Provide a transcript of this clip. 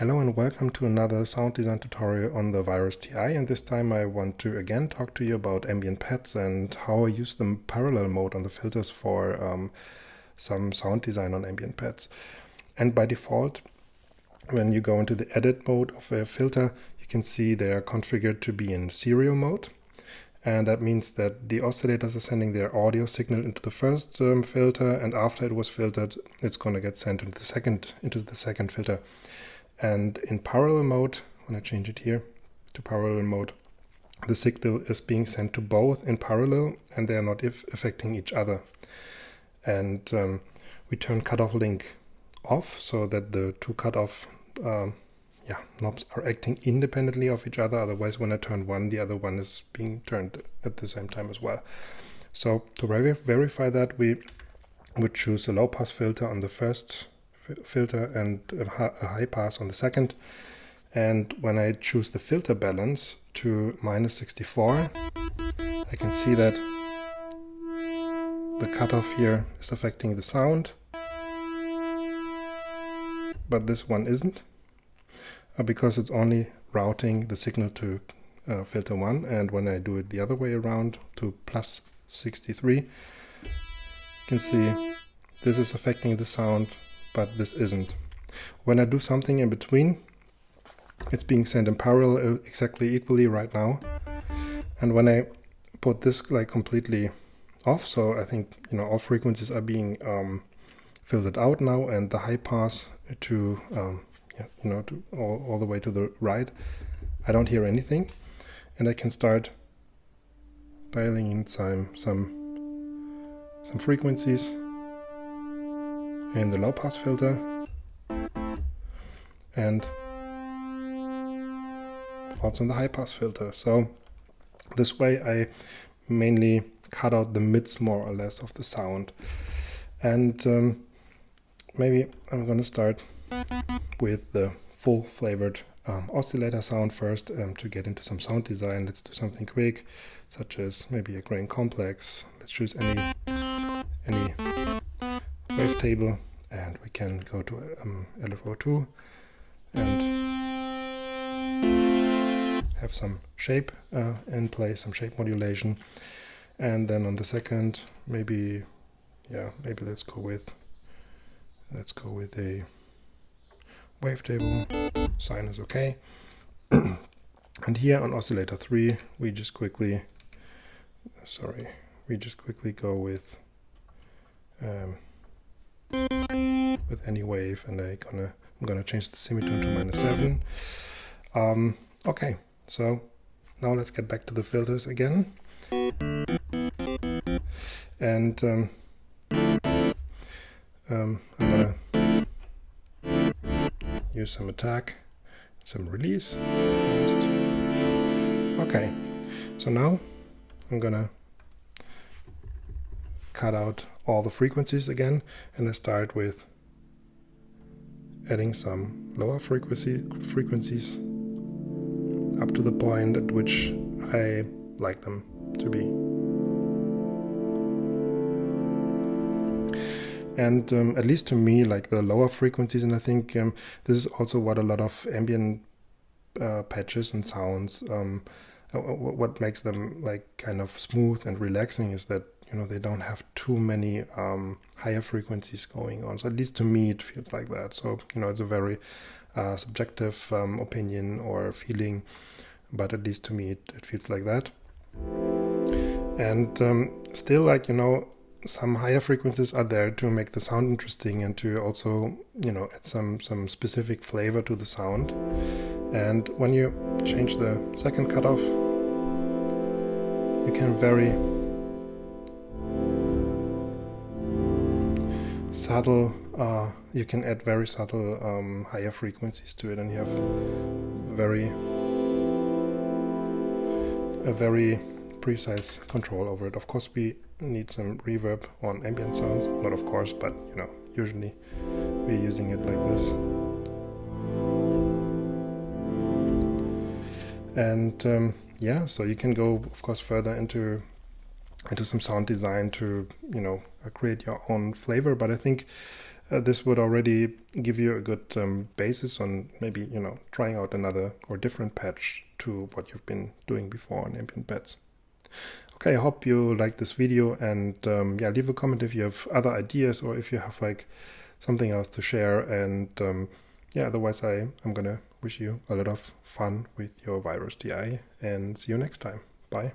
Hello and welcome to another sound design tutorial on the Virus TI, and this time I want to again talk to you about ambient pads and how I use the parallel mode on the filters for some sound design on ambient pads. And by default, when you go into the edit mode of a filter, you can see they are configured to be in stereo mode. And that means that the oscillators are sending their audio signal into the first filter, and after it was filtered, it's going to get sent into the second filter. And in parallel mode, when I change it here to parallel mode, the signal is being sent to both in parallel, and they are not affecting each other. And we turn cutoff link off so that the two cutoff knobs are acting independently of each other. Otherwise, when I turn one, the other one is being turned at the same time as well. So to verify that, we would choose a low pass filter on the first filter and a high pass on the second. And when I choose the filter balance to -64, I can see that the cutoff here is affecting the sound, but this one isn't, because it's only routing the signal to filter 1. And when I do it the other way around to +63, you can see this is affecting the sound, but this isn't. When I do something in between, it's being sent in parallel exactly equally right now. And when I put this like completely off, so I think all frequencies are being filtered out now, and the high pass to to all the way to the right, I don't hear anything, and I can start dialing in some frequencies in the low pass filter, and also in the high pass filter. So this way I mainly cut out the mids more or less of the sound. And maybe I'm going to start with the full flavored oscillator sound first to get into some sound design. Let's do something quick, such as maybe a grain complex. Let's choose any wavetable, and we can go to LFO2 and have some shape in place, some shape modulation. And then on the second, maybe let's go with a wavetable. Sine is okay. And here on oscillator 3, we just quickly go with any wave, and I'm gonna change the semitone to -7. Okay, so now let's get back to the filters again, and I'm gonna use some attack, some release first. Okay, so now I'm gonna cut out all the frequencies again, and I start with adding some lower frequencies up to the point at which I like them to be. And at least to me, like the lower frequencies, and I think this is also what a lot of ambient patches and sounds, what makes them like kind of smooth and relaxing, is that they don't have too many higher frequencies going on. So at least to me it feels like that. So it's a very subjective opinion or feeling, but at least to me it feels like that. And still, like some higher frequencies are there to make the sound interesting and to also add some specific flavor to the sound. And when you change the second cutoff, you can very subtle, you can add very subtle higher frequencies to it, and you have a very precise control over it. Of course, we need some reverb on ambient sounds, not of course, but usually we're using it like this. And so you can go, of course, further into some sound design to create your own flavor. But I think this would already give you a good basis on maybe, trying out another or different patch to what you've been doing before on ambient beds. Okay, I hope you liked this video, and yeah, leave a comment if you have other ideas or if you have like something else to share. And yeah, otherwise I'm gonna wish you a lot of fun with your Virus TI and see you next time. Bye.